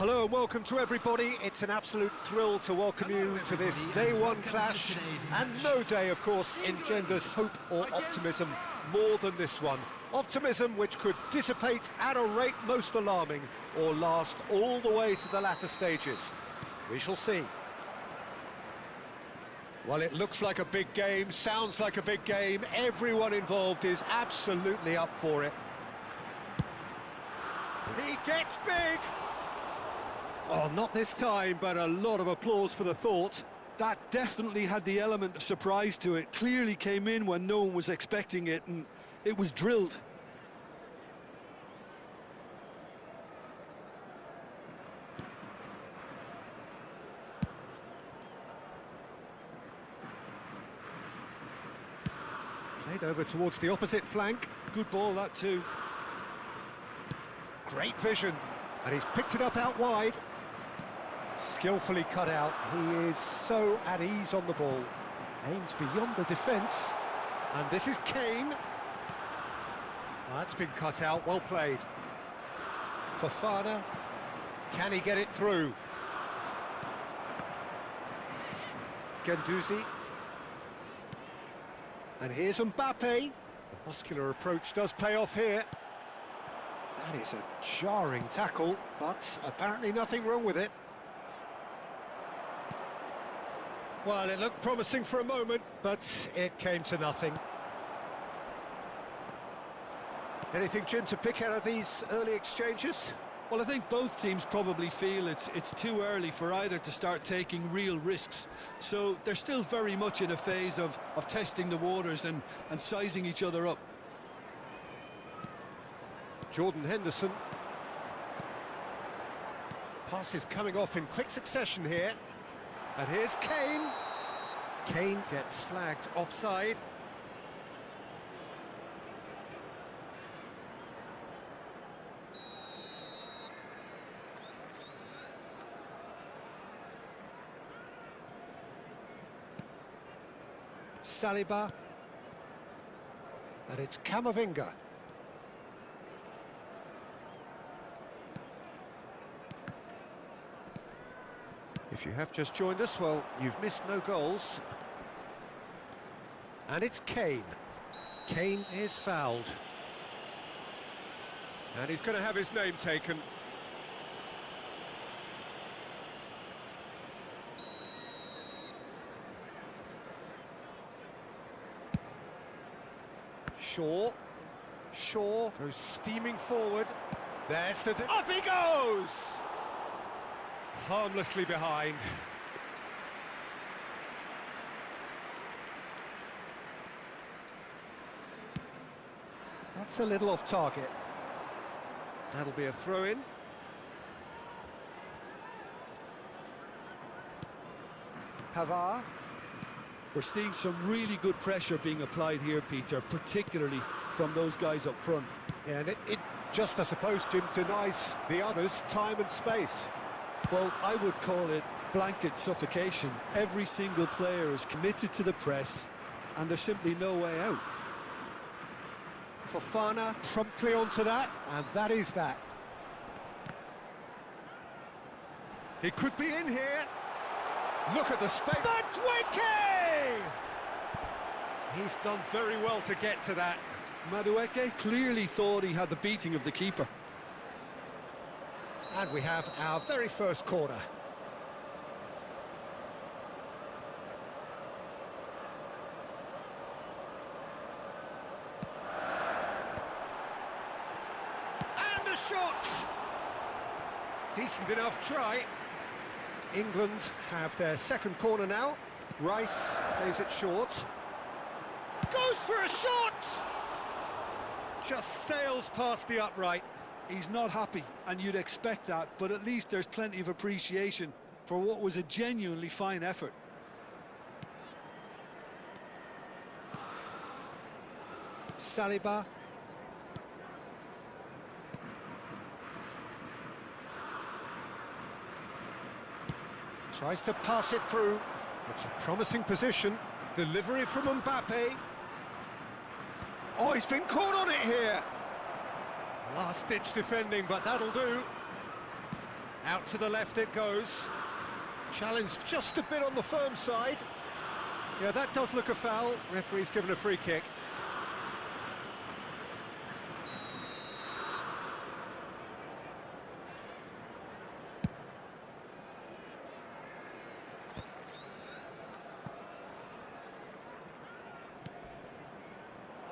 Hello and welcome to everybody. It's an absolute thrill to welcome you to this day one clash, and no day, of course, engenders hope or optimism more than this one. Optimism which could dissipate at a rate most alarming or last all the way to the latter stages. We shall see. Well, it looks like a big game, sounds like a big game. Everyone involved is absolutely up for it. He gets big! Oh, not this time, but a lot of applause for the thought. That definitely had the element of surprise to it. Clearly came in when no one was expecting it, and it was drilled. Played over towards the opposite flank. Good ball, that too. Great vision. And he's picked it up out wide. Skillfully cut out. He is so at ease on the ball. Aims beyond the defence. And this is Kane. That's been cut out. Well played. Fofana. Can he get it through? Guendouzi. And here's Mbappe. The muscular approach does pay off here. That is a jarring tackle, but apparently nothing wrong with it. Well, it looked promising for a moment, but it came to nothing. Anything, Jim, to pick out of these early exchanges? Well, I think both teams probably feel it's too early for either to start taking real risks. So they're still very much in a phase of testing the waters and sizing each other up. Jordan Henderson. Pass is coming off in quick succession here. And here's Kane. Kane gets flagged offside. Saliba. And it's Camavinga. If you have just joined us, well, you've missed no goals. And it's Kane. Kane is fouled. And he's going to have his name taken. Shaw goes steaming forward. There's the... Up he goes! Harmlessly behind. That's a little off target. That'll be a throw-in. Pavard. We're seeing some really good pressure being applied here, Peter, particularly from those guys up front. Yeah, and it just, I suppose, Jim, denies the others time and space. Well, I would call it blanket suffocation. Every single player is committed to the press, and there's simply no way out. Fofana promptly onto that, and that is that. He could be in here. Look at the space. That's Madueke! He's done very well to get to that. Madueke clearly thought he had the beating of the keeper. And we have our very first corner. And the shot! Decent enough try. England have their second corner now. Rice plays it short. Goes for a shot! Just sails past the upright. He's not happy, and you'd expect that, but at least there's plenty of appreciation for what was a genuinely fine effort. Saliba. Tries to pass it through. It's a promising position. Delivery from Mbappe. Oh, he's been caught on it here. Last-ditch defending, but that'll do. Out to the left it goes. Challenge just a bit on the firm side. Yeah, that does look a foul. Referee's given a free kick.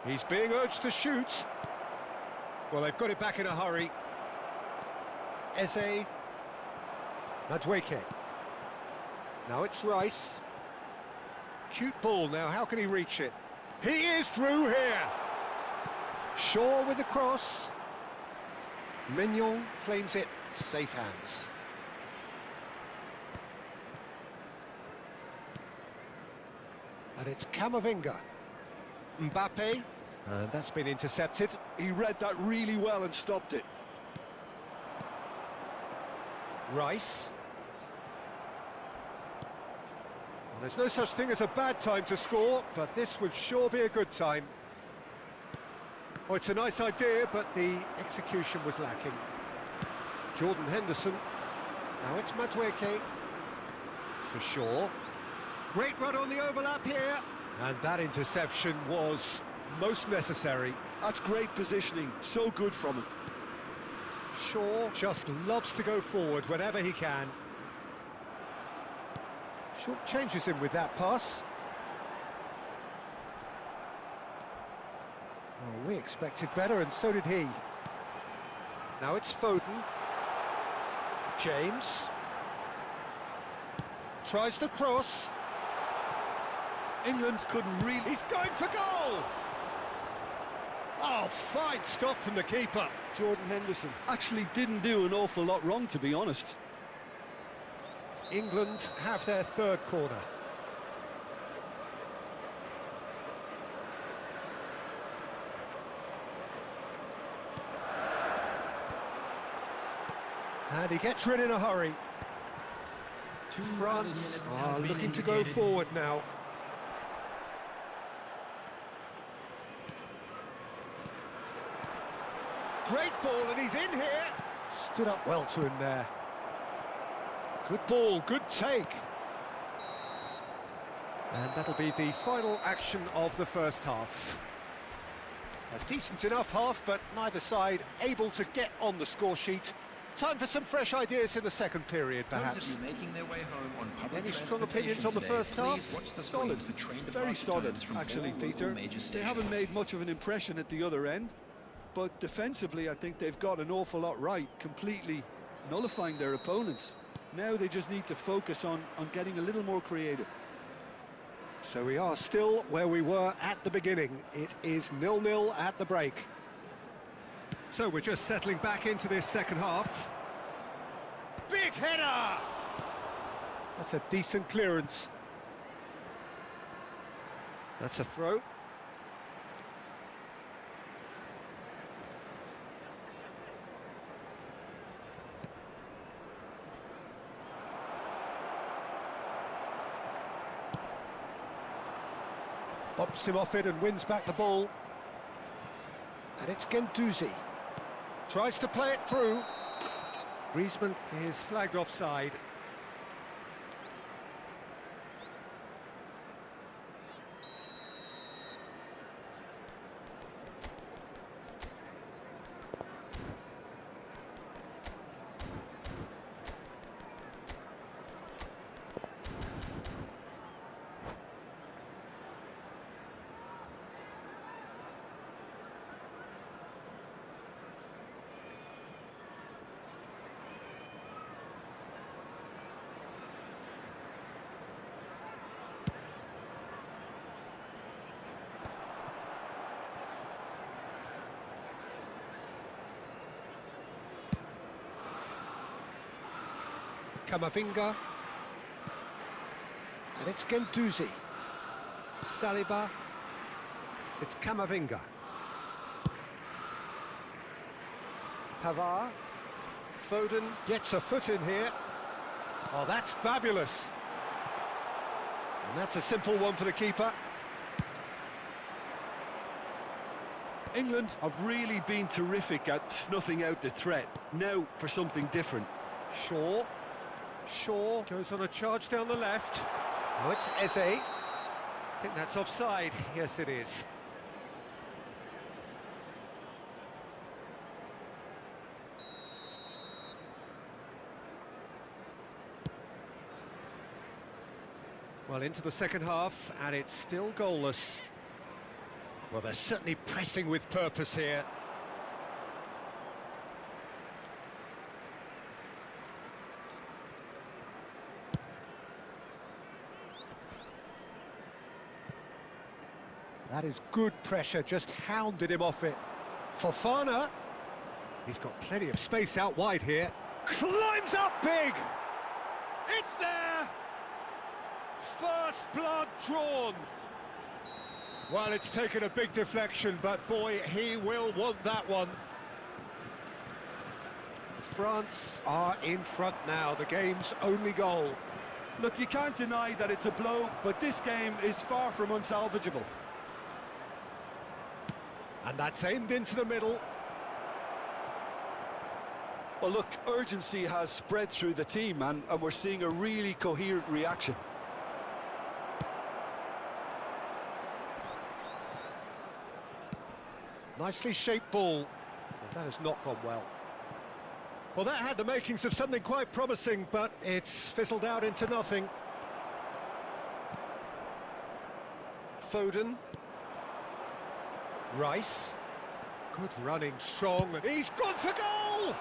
He's being urged to shoot. Well, they've got it back in a hurry. Eze. Madueke. Now it's Rice. Cute ball now, how can he reach it? He is through here! Shaw with the cross. Mignon claims it, safe hands. And it's Camavinga. Mbappe, and that's been intercepted. He read that really well and stopped it. Rice. Well, there's no such thing as a bad time to score, but this would sure be a good time. Oh, it's a nice idea, but the execution was lacking. Jordan Henderson. Now it's Madueke. For sure. Great run on the overlap here. And that interception was most necessary. That's great positioning, so good from him. Shaw just loves to go forward whenever he can. Short changes him with that pass. Oh, we expected better, and so did he. Now it's Foden. James. Tries to cross. England couldn't really... He's going for goal! Oh, fine stop from the keeper. Jordan Henderson actually didn't do an awful lot wrong, to be honest. England have their third corner. And he gets rid in a hurry. France are looking to go forward now. Great ball, and he's in here. Stood up well to him there. Good ball, good take. And that'll be the final action of the first half. A decent enough half, but neither side able to get on the score sheet. Time for some fresh ideas in the second period, perhaps. Any strong opinions on the first half? Solid, very solid, actually, Peter. They haven't made much of an impression at the other end. But defensively, I think they've got an awful lot right, completely nullifying their opponents. Now they just need to focus on getting a little more creative. So we are still where we were at the beginning. It is 0-0 at the break. So we're just settling back into this second half. Big header! That's a decent clearance. That's a throw. Bops him off it and wins back the ball. And it's Guendouzi. Tries to play it through. Griezmann is flagged offside. Camavinga. And it's Guendouzi. Saliba. It's Camavinga. Pavard. Foden gets a foot in here. Oh, that's fabulous. And that's a simple one for the keeper. England have really been terrific at snuffing out the threat. Now for something different. Shaw goes on a charge down the left. Oh, it's Eze. I think that's offside. Yes, it is. Well, into the second half, and it's still goalless. Well, they're certainly pressing with purpose here. That is good pressure, just hounded him off it. Fofana, he's got plenty of space out wide here. Climbs up big! It's there! First blood drawn. Well, it's taken a big deflection, but boy, he will want that one. France are in front now, the game's only goal. Look, you can't deny that it's a blow, but this game is far from unsalvageable. And that's aimed into the middle. Well, look, urgency has spread through the team, and we're seeing a really coherent reaction. Nicely shaped ball. Well, that has not gone well. Well, that had the makings of something quite promising, but it's fizzled out into nothing. Foden. Rice. Good running, strong. He's gone for goal!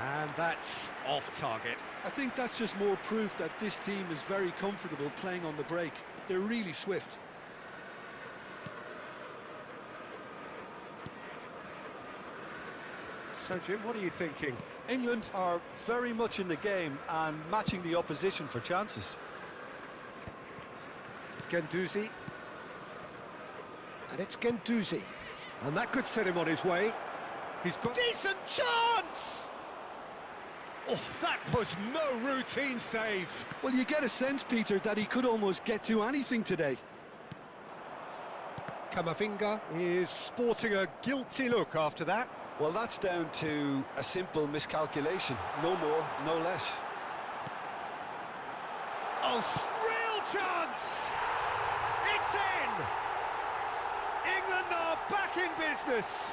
And that's off target. I think that's just more proof that this team is very comfortable playing on the break. They're really swift. So, Jim, what are you thinking? England are very much in the game and matching the opposition for chances. Guendouzi. And it's Guendouzi. And that could set him on his way. He's got... Decent chance! Oh, that was no routine save. Well, you get a sense, Peter, that he could almost get to anything today. Camavinga is sporting a guilty look after that. Well, that's down to a simple miscalculation. No more, no less. Oh, real chance! It's in! England are back in business.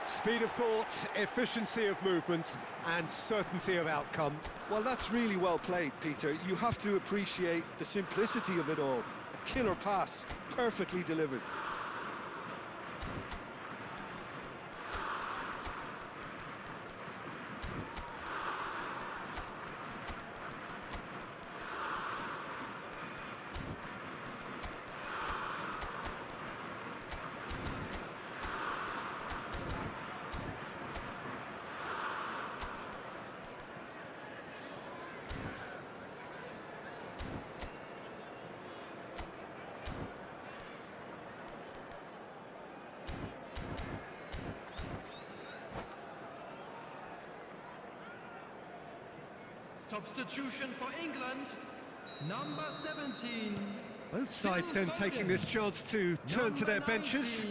Speed of thought, efficiency of movement, and certainty of outcome. Well, that's really well played, Peter. You have to appreciate the simplicity of it all. A killer pass, perfectly delivered. Substitution for England, number 17. Both sides then taking this chance to turn to their benches.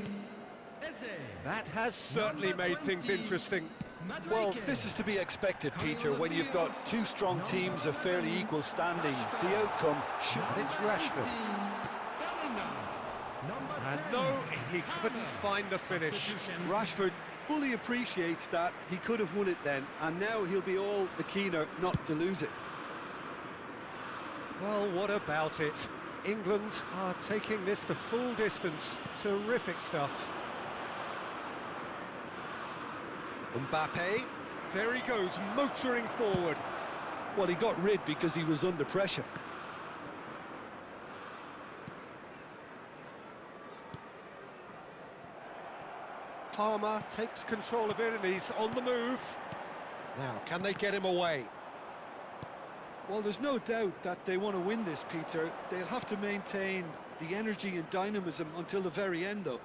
That has certainly made things interesting. Well, this is to be expected, Peter, when you've got two strong teams of fairly equal standing. The outcome should... And it's Rashford. And no, he couldn't find the finish. Rashford fully appreciates that he could have won it then, and now he'll be all the keener not to lose it. Well, what about it? England are taking this the full distance. Terrific stuff. Mbappe, there he goes, motoring forward. Well, he got rid because he was under pressure. Palmer takes control of it and he's on the move. Now, can they get him away? Well, there's no doubt that they want to win this, Peter. They'll have to maintain the energy and dynamism until the very end, though.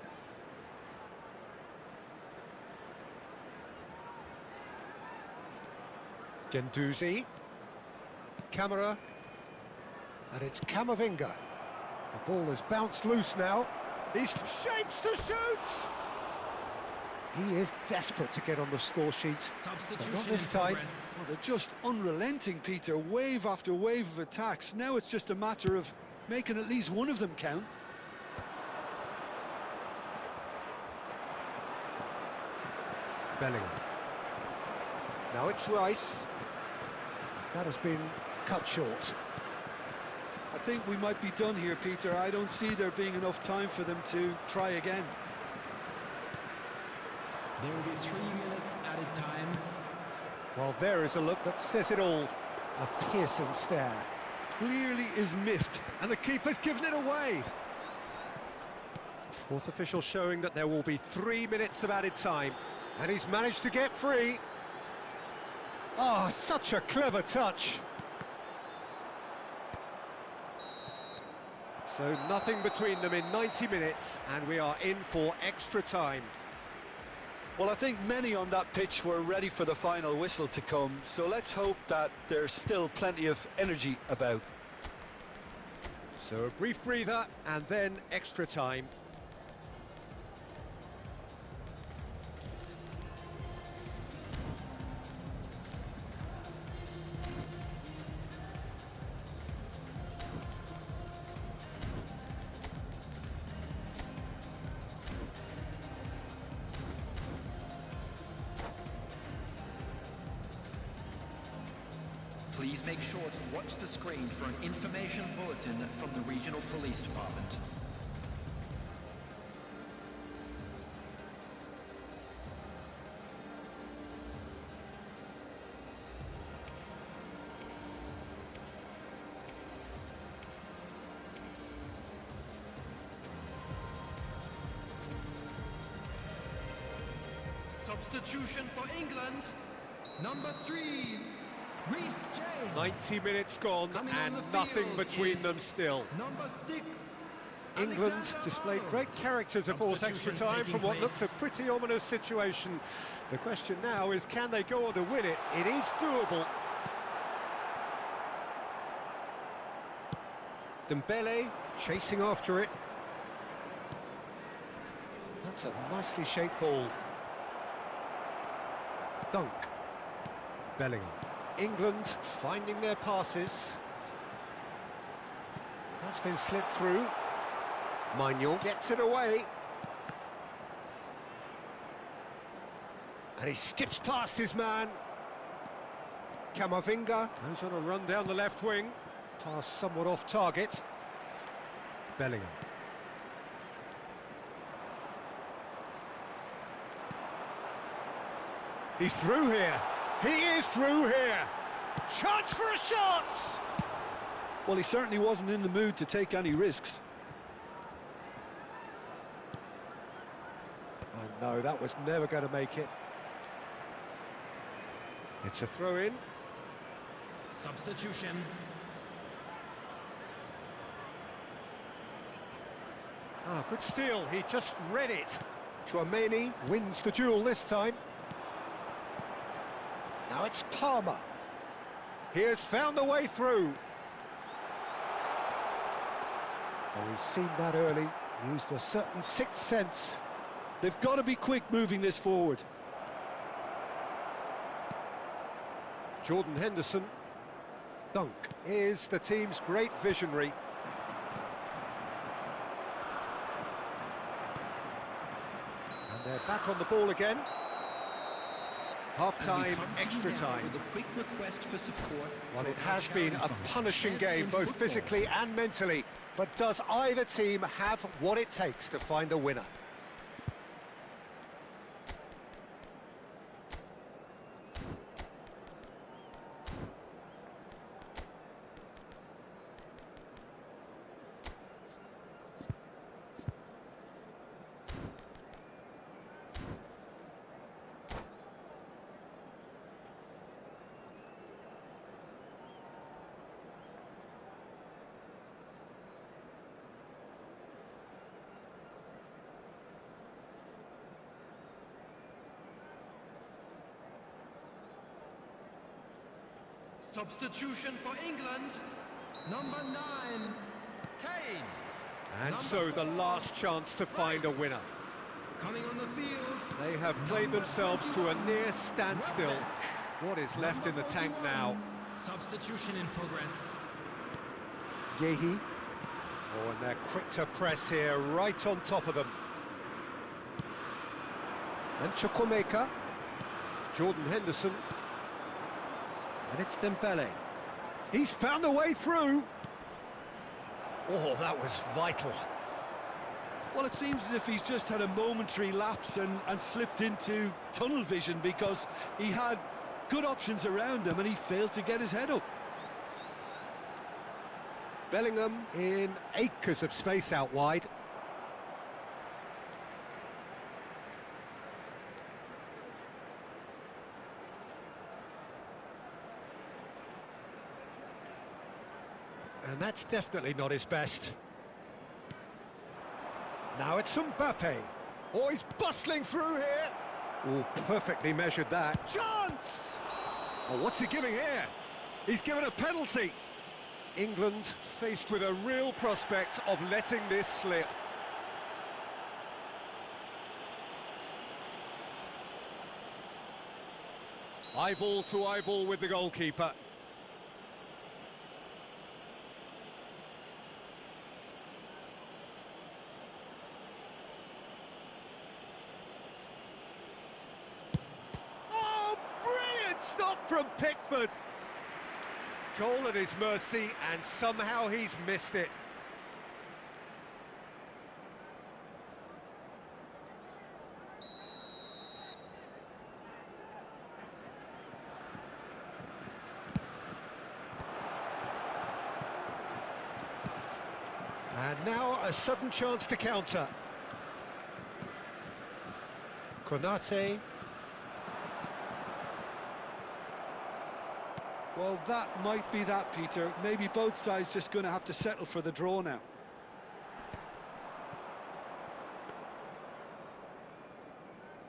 Guendouzi. Camera. And it's Camavinga. The ball has bounced loose now. He's shapes to shoot! He is desperate to get on the score sheet, but not this time. Well, they're just unrelenting, Peter. Wave after wave of attacks. Now it's just a matter of making at least one of them count. Bellingham. Now it's Rice. That has been cut short. I think we might be done here, Peter. I don't see there being enough time for them to try again. There will be 3 minutes added time. Well, there is a look that says it all. A piercing stare. Clearly is miffed. And the keeper's given it away. Fourth official showing that there will be 3 minutes of added time. And he's managed to get free. Oh, such a clever touch. So nothing between them in 90 minutes, and we are in for extra time. Well, I think many on that pitch were ready for the final whistle to come, so let's hope that there's still plenty of energy about. So a brief breather, and then extra time. Please make sure to watch the screen for an information bulletin from the regional police department. Substitution for England. Number 3, Reece James. 90 minutes gone, Coming and on the nothing field between is them still. Number 6, England Alexander displayed Arnold. great character to force extra Substitutions time from taking what looked a place. pretty ominous situation. The question now is, can they go on to win it? It is doable. Dembele chasing after it. That's a nicely shaped ball. Dunk. Bellingham. England finding their passes. That's been slipped through. Maignan gets it away. And he skips past his man. Camavinga goes on a run down the left wing. Pass somewhat off target. Bellingham. He's through here. He is through here. Chance for a shot! Well, he certainly wasn't in the mood to take any risks. Oh no, that was never going to make it. It's a throw-in. Substitution. Ah, good steal. He just read it. Chouameni wins the duel this time. Now it's Palmer. He has found the way through. Oh, he's seen that early. Used a certain sixth sense. They've got to be quick moving this forward. Jordan Henderson. Dunk is the team's great visionary. And they're back on the ball again. Half-time, extra time. With a quick request for support. Well, it has been a punishing game, both physically and mentally. But does either team have what it takes to find a winner? Substitution for England. Number 9, Kane. And so the last chance to find a winner. Coming on the field. They have played themselves to a near standstill. What is left in the tank now? Substitution in progress. Yehi. Oh, and they're quick to press here, right on top of them. And Chukwuemeka. Jordan Henderson. And it's Dembele. He's found a way through. Oh, that was vital. Well, it seems as if he's just had a momentary lapse and slipped into tunnel vision, because he had good options around him and he failed to get his head up. Bellingham in acres of space out wide. And that's definitely not his best. Now it's Mbappe. Oh, he's bustling through here. Oh, perfectly measured that. Chance! Oh, what's he giving here? He's given a penalty. England faced with a real prospect of letting this slip. Eyeball to eyeball with the goalkeeper. Stop from Pickford. Goal at his mercy, and somehow he's missed it. And now a sudden chance to counter. Konate. Well, that might be that, Peter. Maybe both sides just going to have to settle for the draw now.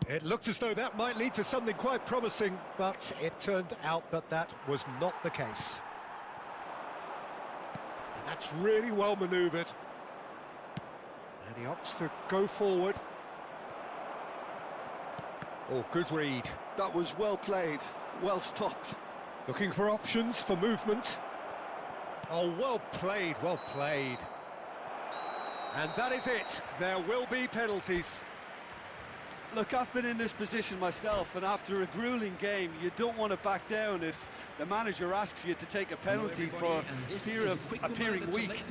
It looked as though that might lead to something quite promising, but it turned out that that was not the case. And that's really well manoeuvred. And he opts to go forward. Oh, good read. That was well played, well stopped. Looking for options for movement. Oh, well played, well played. And that is it. There will be penalties. Look, I've been in this position myself, and after a grueling game, you don't want to back down if the manager asks you to take a penalty for fear of appearing weak.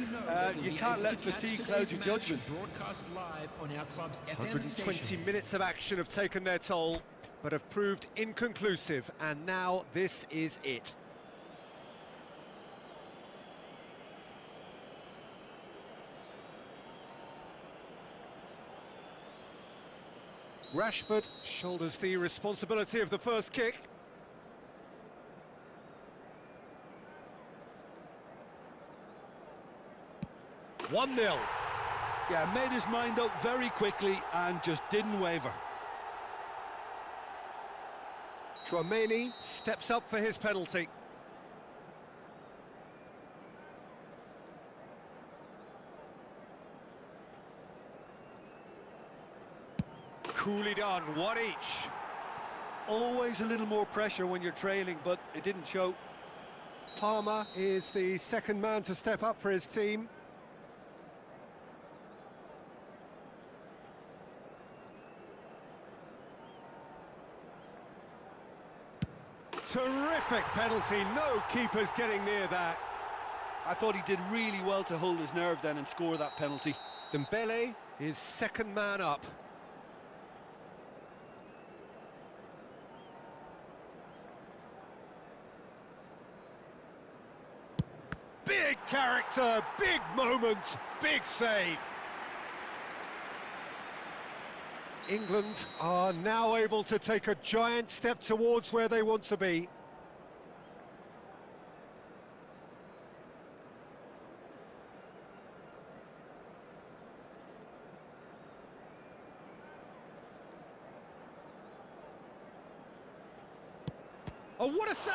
You can't let fatigue cloud your judgment. 120 minutes of action have taken their toll, but have proved inconclusive, and now this is it. Rashford shoulders the responsibility of the first kick. One-nil. Yeah, made his mind up very quickly and just didn't waver. Tchouaméni steps up for his penalty. Coolly done, one each. Always a little more pressure when you're trailing, but it didn't show. Palmer is the second man to step up for his team. Terrific penalty, no keeper's getting near that. I thought he did really well to hold his nerve then and score that penalty. Dembele is second man up. Big character, big moment, big save. England are now able to take a giant step towards where they want to be. Oh, what a save!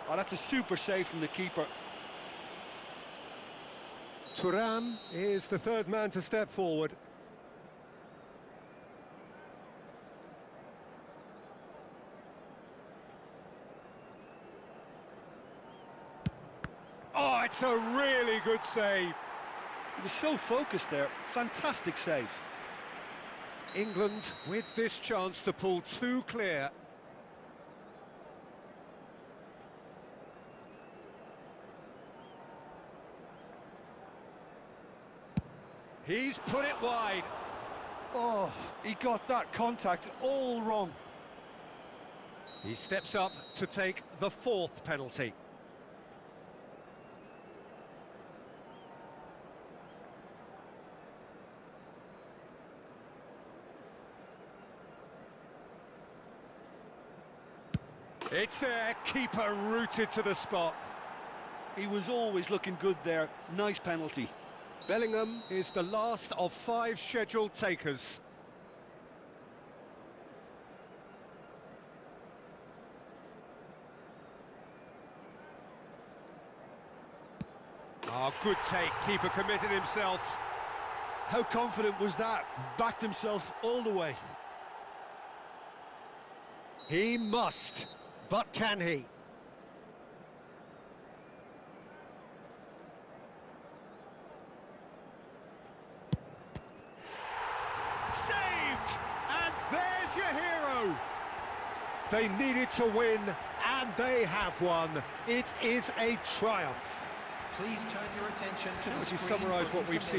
Oh, that's a super save from the keeper. Thuram is the third man to step forward. Oh, it's a really good save. He was so focused there. Fantastic save. England with this chance to pull two clear. He's put it wide. Oh, he got that contact all wrong. He steps up to take the fourth penalty. It's there, keeper rooted to the spot. He was always looking good there. Nice penalty. Bellingham is the last of 5 scheduled takers. Oh, good take, keeper committed himself. How confident was that? Backed himself all the way. He must, but can he? Saved! And there's your hero! They needed to win, and they have won. It is a triumph. Please turn your attention to How the would you screen summarise for what we've seen?